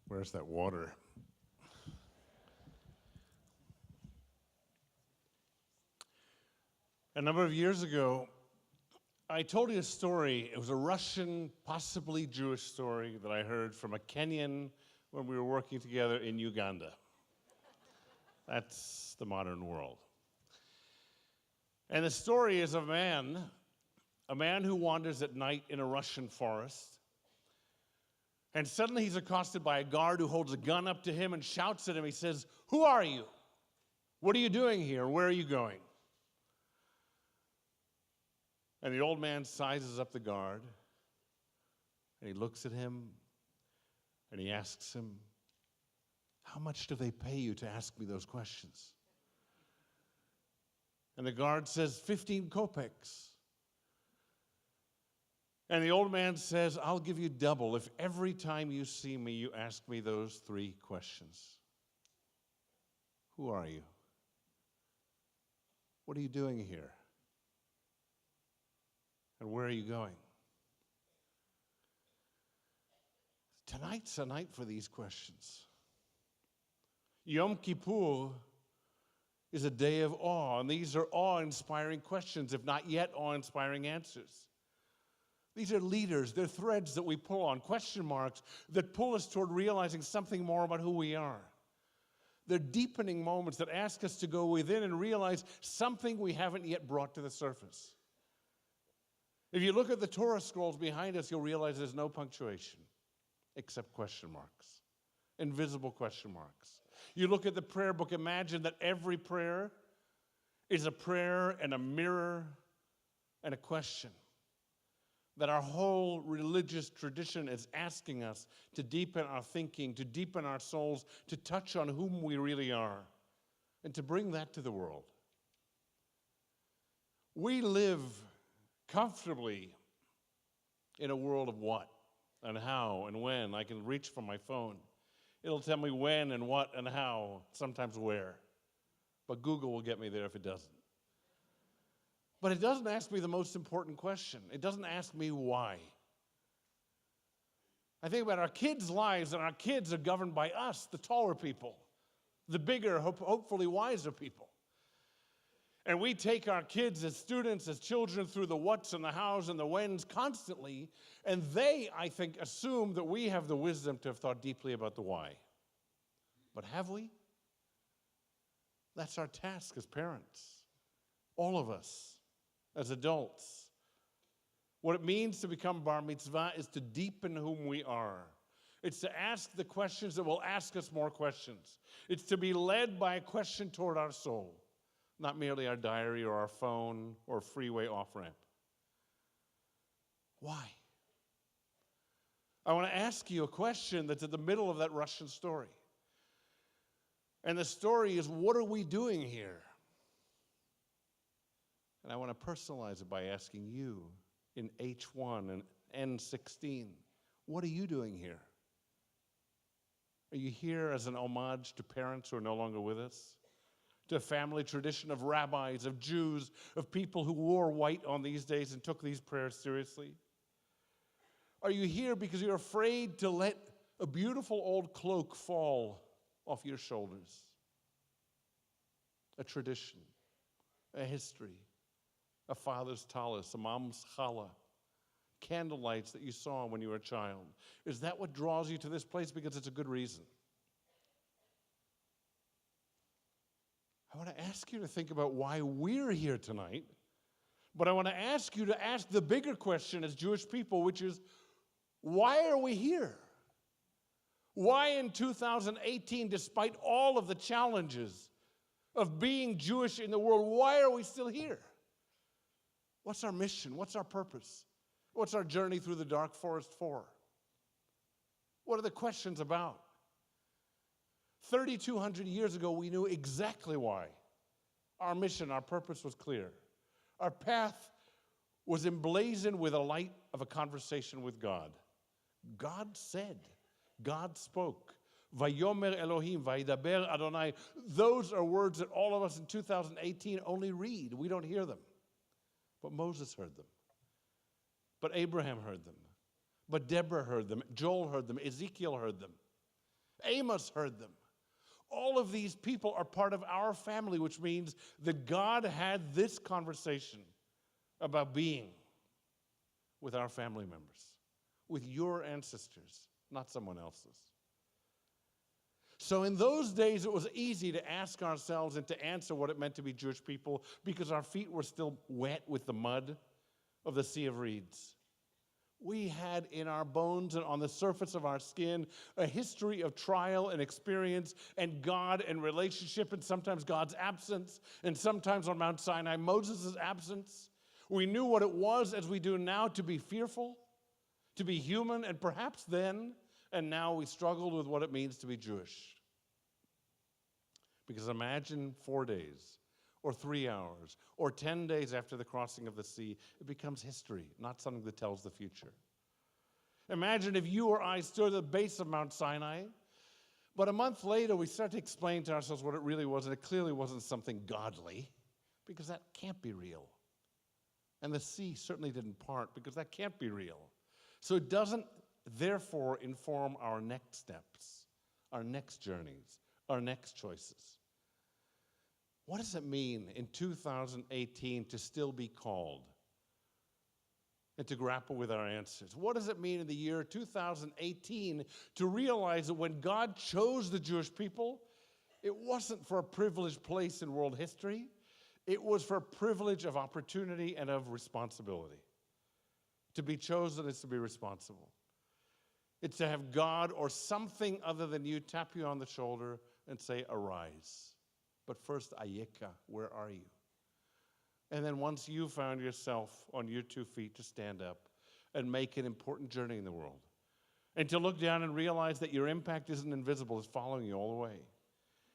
Where's that water? A number of years ago, I told you a story. It was a Russian, possibly Jewish story that I heard from a Kenyan when we were working together in Uganda. That's the modern world. And the story is of a man who wanders at night in a Russian forest. And suddenly he's accosted by a guard who holds a gun up to him and shouts at him. He says, "Who are you? What are you doing here? Where are you going?" And the old man sizes up the guard, and he looks at him, and he asks him, "How much do they pay you to ask me those questions?" And the guard says, 15 kopecks. And the old man says, "I'll give you double if every time you see me, you ask me those 3 questions. Who are you? What are you doing here? And where are you going?" Tonight's a night for these questions. Yom Kippur is a day of awe, and these are awe-inspiring questions, if not yet awe-inspiring answers. These are leaders, they're threads that we pull on, question marks that pull us toward realizing something more about who we are. They're deepening moments that ask us to go within and realize something we haven't yet brought to the surface. If you look at the Torah scrolls behind us, you'll realize there's no punctuation except question marks, invisible question marks. You look at the prayer book, imagine that every prayer is a prayer and a mirror and a question. That our whole religious tradition is asking us to deepen our thinking, to deepen our souls, to touch on whom we really are, and to bring that to the world. We live comfortably in a world of what and how and when. I can reach for my phone. It'll tell me when and what and how, sometimes where. But Google will get me there if it doesn't. But it doesn't ask me the most important question. It doesn't ask me why. I think about our kids' lives, and our kids are governed by us, the taller people, the bigger, hopefully wiser people. And we take our kids as students, as children, through the whats and the hows and the whens constantly, and they, I think, assume that we have the wisdom to have thought deeply about the why. But have we? That's our task as parents, all of us. As adults, what it means to become bar mitzvah is to deepen whom we are. It's to ask the questions that will ask us more questions. It's to be led by a question toward our soul, not merely our diary or our phone or freeway off-ramp. Why? I want to ask you a question that's at the middle of that Russian story. And the story is, what are we doing here? And I want to personalize it by asking you in H1 and N16, what are you doing here? Are you here as an homage to parents who are no longer with us? To a family tradition of rabbis, of Jews, of people who wore white on these days and took these prayers seriously? Are you here because you're afraid to let a beautiful old cloak fall off your shoulders? A tradition, a history. A father's tallis, a mom's challah, candlelights that you saw when you were a child. Is that what draws you to this place? Because it's a good reason. I want to ask you to think about why we're here tonight, but I want to ask you to ask the bigger question as Jewish people, which is, why are we here? Why in 2018, despite all of the challenges of being Jewish in the world, why are we still here? What's our mission? What's our purpose? What's our journey through the dark forest for? What are the questions about? 3,200 years ago, we knew exactly why. Our mission, our purpose was clear. Our path was emblazoned with a light of a conversation with God. God said, God spoke. Vayomer Elohim, Vayidaber Adonai. Those are words that all of us in 2018 only read. We don't hear them. But Moses heard them. But Abraham heard them. But Deborah heard them. Joel heard them. Ezekiel heard them. Amos heard them. All of these people are part of our family, which means that God had this conversation about being with our family members, with your ancestors, not someone else's. So in those days, it was easy to ask ourselves and to answer what it meant to be Jewish people because our feet were still wet with the mud of the Sea of Reeds. We had in our bones and on the surface of our skin a history of trial and experience and God and relationship, and sometimes God's absence, and sometimes on Mount Sinai, Moses' absence. We knew what it was, as we do now, to be fearful, to be human, and perhaps then and now we struggled with what it means to be Jewish. Because imagine 4 days, or 3 hours, or 10 days after the crossing of the sea, it becomes history, not something that tells the future. Imagine if you or I stood at the base of Mount Sinai, but a month later we start to explain to ourselves what it really was, and it clearly wasn't something godly, because that can't be real. And the sea certainly didn't part, because that can't be real. So it doesn't, therefore, inform our next steps, our next journeys, our next choices. What does it mean in 2018 to still be called and to grapple with our answers? What does it mean in the year 2018 to realize that when God chose the Jewish people, it wasn't for a privileged place in world history, it was for a privilege of opportunity and of responsibility. To be chosen is to be responsible. It's to have God or something other than you tap you on the shoulder and say, arise. But first, Ayeka, where are you? And then once you found yourself on your 2 feet, to stand up and make an important journey in the world. And to look down and realize that your impact isn't invisible, it's following you all the way.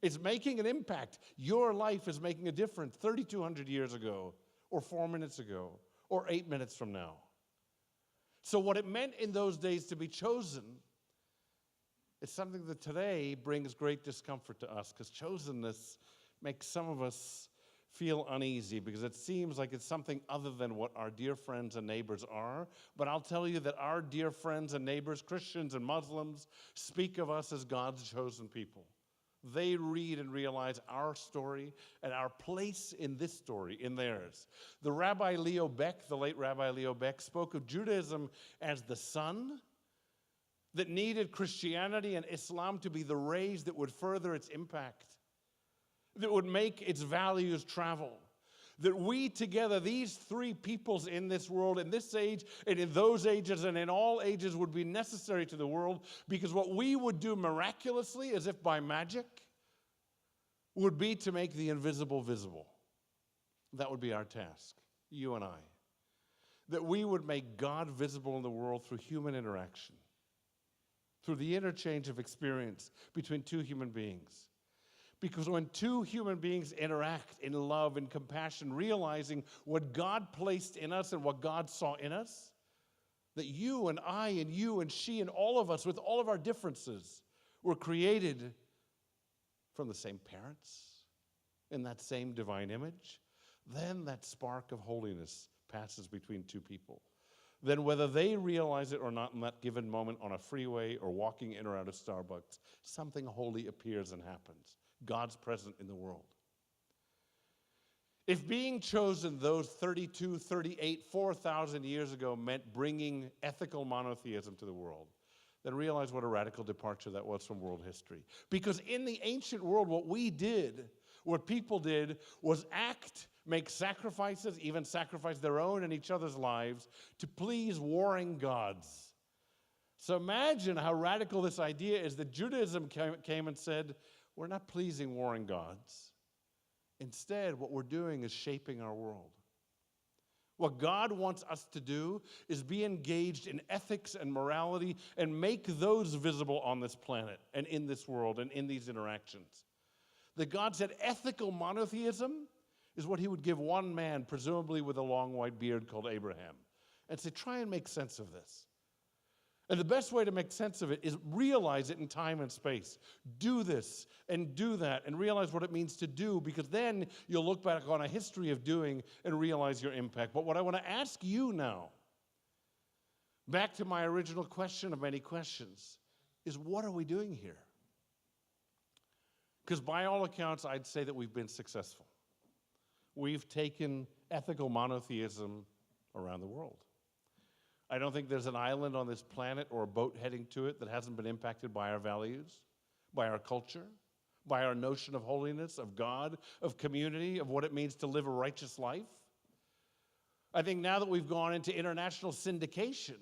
It's making an impact. Your life is making a difference 3,200 years ago, or 4 minutes ago, or 8 minutes from now. So what it meant in those days to be chosen is something that today brings great discomfort to us, because chosenness makes some of us feel uneasy because it seems like it's something other than what our dear friends and neighbors are. But I'll tell you that our dear friends and neighbors, Christians and Muslims, speak of us as God's chosen people. They read and realize our story and our place in this story, in theirs. The Rabbi Leo Beck, the late Rabbi Leo Beck, spoke of Judaism as the sun that needed Christianity and Islam to be the rays that would further its impact, that would make its values travel. That we together, these three peoples in this world, in this age and in those ages and in all ages, would be necessary to the world, because what we would do miraculously, as if by magic, would be to make the invisible visible. That would be our task, you and I. That we would make God visible in the world through human interaction, through the interchange of experience between two human beings. Because when two human beings interact in love and compassion, realizing what God placed in us and what God saw in us, that you and I and you and she and all of us, with all of our differences, were created from the same parents, in that same divine image, then that spark of holiness passes between two people. Then whether they realize it or not in that given moment on a freeway or walking in or out of Starbucks, something holy appears and happens. God's present in the world. If being chosen those 32, 38, 4,000 years ago meant bringing ethical monotheism to the world, then realize what a radical departure that was from world history. Because in the ancient world, what we did, what people did, was act, make sacrifices, even sacrifice their own and each other's lives to please warring gods. So imagine how radical this idea is that Judaism came and said, we're not pleasing warring gods. Instead, what we're doing is shaping our world. What God wants us to do is be engaged in ethics and morality and make those visible on this planet and in this world and in these interactions. That God said ethical monotheism is what he would give one man, presumably with a long white beard, called Abraham, and say, try and make sense of this. And the best way to make sense of it is realize it in time and space. Do this and do that and realize what it means to do, because then you'll look back on a history of doing and realize your impact. But what I want to ask you now, back to my original question of many questions, is what are we doing here? Because by all accounts, I'd say that we've been successful. We've taken ethical monotheism around the world. I don't think there's an island on this planet or a boat heading to it that hasn't been impacted by our values, by our culture, by our notion of holiness, of God, of community, of what it means to live a righteous life. I think now that we've gone into international syndication,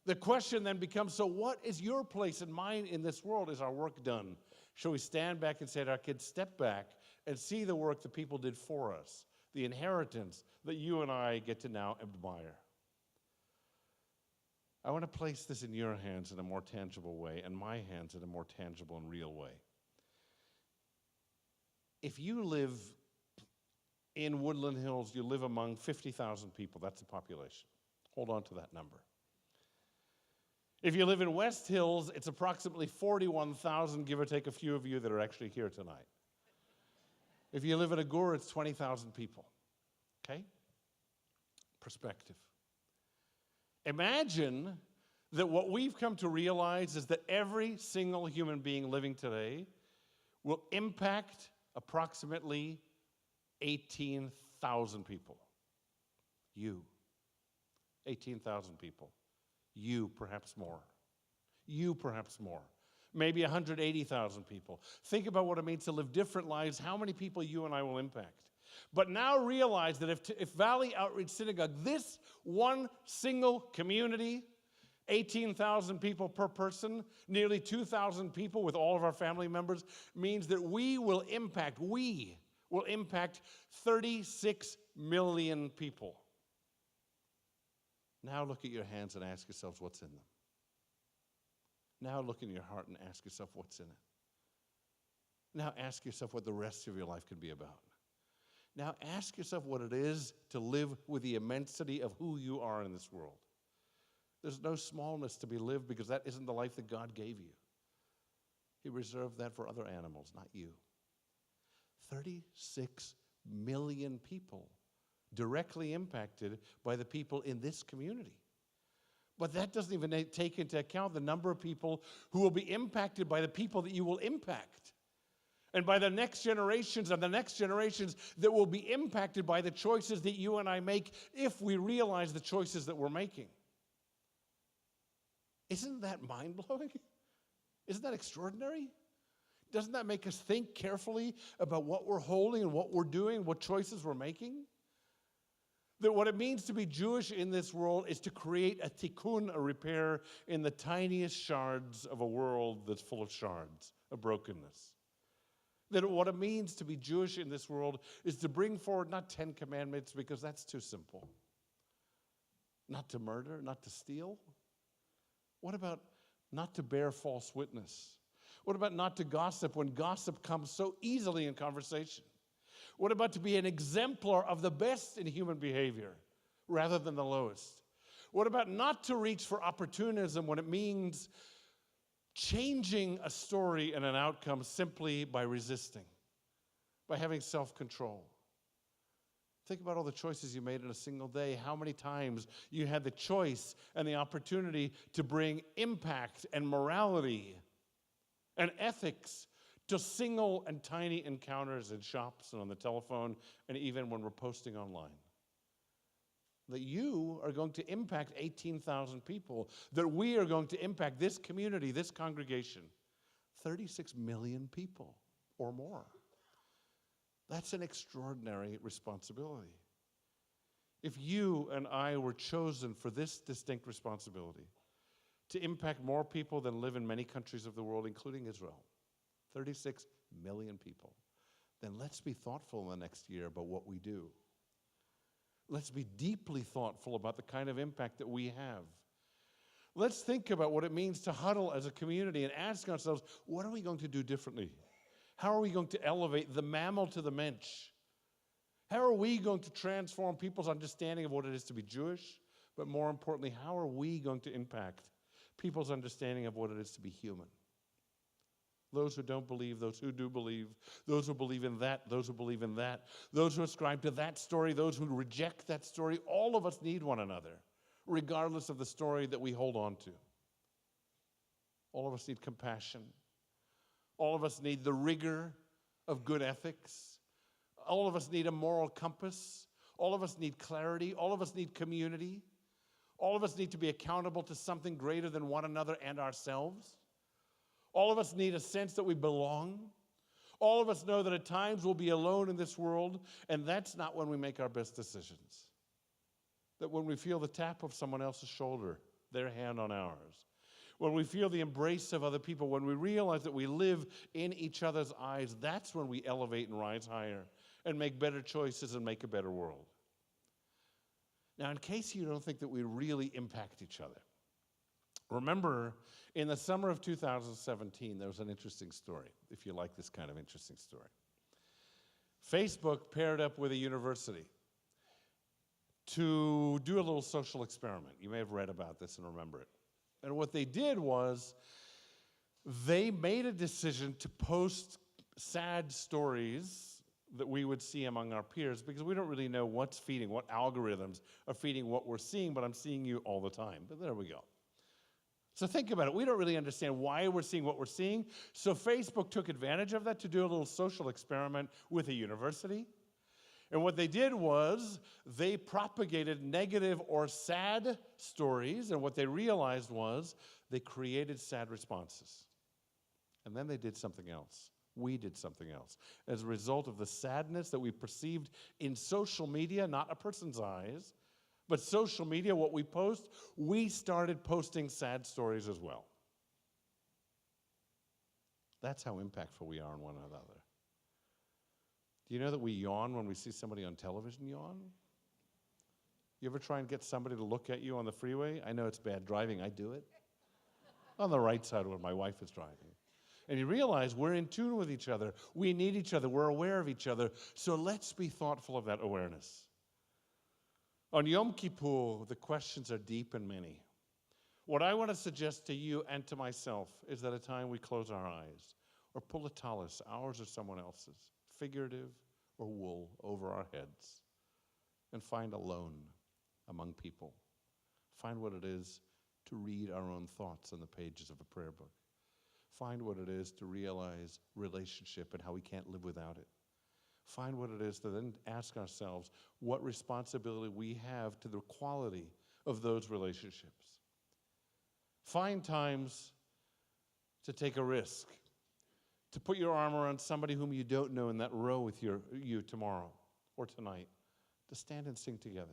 the question then becomes, so what is your place and mine in this world? Is our work done? Shall we stand back and say to our kids, step back and see the work that people did for us, the inheritance that you and I get to now admire? I want to place this in your hands in a more tangible way and my hands in a more tangible and real way. If you live in Woodland Hills, you live among 50,000 people. That's the population. Hold on to that number. If you live in West Hills, it's approximately 41,000, give or take a few of you that are actually here tonight. If you live in Agur, it's 20,000 people. Okay? Perspective. Imagine that what we've come to realize is that every single human being living today will impact approximately 18,000 people. You. 18,000 people. You, perhaps more. You, perhaps more. Maybe 180,000 people. Think about what it means to live different lives, how many people you and I will impact. But now realize that if Valley Outreach Synagogue, this one single community, 18,000 people per person, nearly 2,000 people with all of our family members, means that we will impact 36 million people. Now look at your hands and ask yourselves what's in them. Now look in your heart and ask yourself what's in it. Now ask yourself what the rest of your life can be about. Now ask yourself what it is to live with the immensity of who you are in this world. There's no smallness to be lived because that isn't the life that God gave you. He reserved that for other animals, not you. 36 million people directly impacted by the people in this community. But that doesn't even take into account the number of people who will be impacted by the people that you will impact. And by the next generations and the next generations that will be impacted by the choices that you and I make if we realize the choices that we're making. Isn't that mind-blowing? Isn't that extraordinary? Doesn't that make us think carefully about what we're holding and what we're doing, what choices we're making? That what it means to be Jewish in this world is to create a tikkun, a repair, in the tiniest shards of a world that's full of shards, of brokenness. That what it means to be Jewish in this world is to bring forward not 10 commandments, because that's too simple. Not to murder, not to steal. What about not to bear false witness? What about not to gossip when gossip comes so easily in conversation? What about to be an exemplar of the best in human behavior rather than the lowest? What about not to reach for opportunism when it means changing a story and an outcome simply by resisting, by having self-control? Think about all the choices you made in a single day, how many times you had the choice and the opportunity to bring impact and morality and ethics to single and tiny encounters in shops and on the telephone and even when we're posting online. That you are going to impact 18,000 people, that we are going to impact this community, this congregation, 36 million people or more. That's an extraordinary responsibility. If you and I were chosen for this distinct responsibility, to impact more people than live in many countries of the world, including Israel, 36 million people, then let's be thoughtful in the next year about what we do. Let's be deeply thoughtful about the kind of impact that we have. Let's think about what it means to huddle as a community and ask ourselves, what are we going to do differently? How are we going to elevate the mammal to the mensch? How are we going to transform people's understanding of what it is to be Jewish? But more importantly, how are we going to impact people's understanding of what it is to be human? Those who don't believe, those who do believe, those who believe in that, those who believe in that, those who ascribe to that story, those who reject that story, all of us need one another, regardless of the story that we hold on to. All of us need compassion. All of us need the rigor of good ethics. All of us need a moral compass. All of us need clarity. All of us need community. All of us need to be accountable to something greater than one another and ourselves. All of us need a sense that we belong. All of us know that at times we'll be alone in this world, and that's not when we make our best decisions. That when we feel the tap of someone else's shoulder, their hand on ours, when we feel the embrace of other people, when we realize that we live in each other's eyes, that's when we elevate and rise higher and make better choices and make a better world. Now, in case you don't think that we really impact each other, remember in the summer of 2017, there was an interesting story, if you like this kind of interesting story. Facebook paired up with a university to do a little social experiment. You may have read about this and remember it. And what they did was they made a decision to post sad stories that we would see among our peers because we don't really know what's feeding, what algorithms are feeding what we're seeing, but I'm seeing you all the time. But there we go. So think about it. We don't really understand why we're seeing what we're seeing. So Facebook took advantage of that to do a little social experiment with a university. And what they did was they propagated negative or sad stories, and what they realized was they created sad responses. And then they did something else. We did something else. As a result of the sadness that we perceived in social media, not a person's eyes, but social media, what we post, we started posting sad stories as well. That's how impactful we are on one another. Do you know that we yawn when we see somebody on television yawn? You ever try and get somebody to look at you on the freeway? I know it's bad driving. I do it. On the right side when my wife is driving. And you realize we're in tune with each other. We need each other. We're aware of each other. So let's be thoughtful of that awareness. On Yom Kippur, the questions are deep and many. What I want to suggest to you and to myself is that at time we close our eyes or pull a tallis, ours or someone else's, figurative or wool, over our heads, and find alone among people. Find what it is to read our own thoughts on the pages of a prayer book. Find what it is to realize relationship and how we can't live without it. Find what it is to then ask ourselves what responsibility we have to the quality of those relationships. Find times to take a risk, to put your arm around somebody whom you don't know in that row with you tomorrow or tonight, to stand and sing together.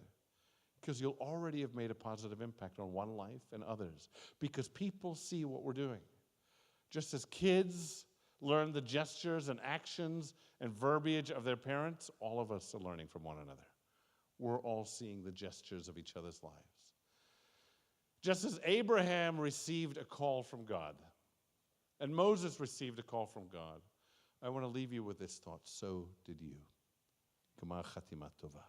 Because you'll already have made a positive impact on one life and others. Because people see what we're doing. Just as kids learn the gestures and actions and verbiage of their parents, all of us are learning from one another. We're all seeing the gestures of each other's lives. Just as Abraham received a call from God, and Moses received a call from God, I want to leave you with this thought. So did you. Kama Chatima Tova.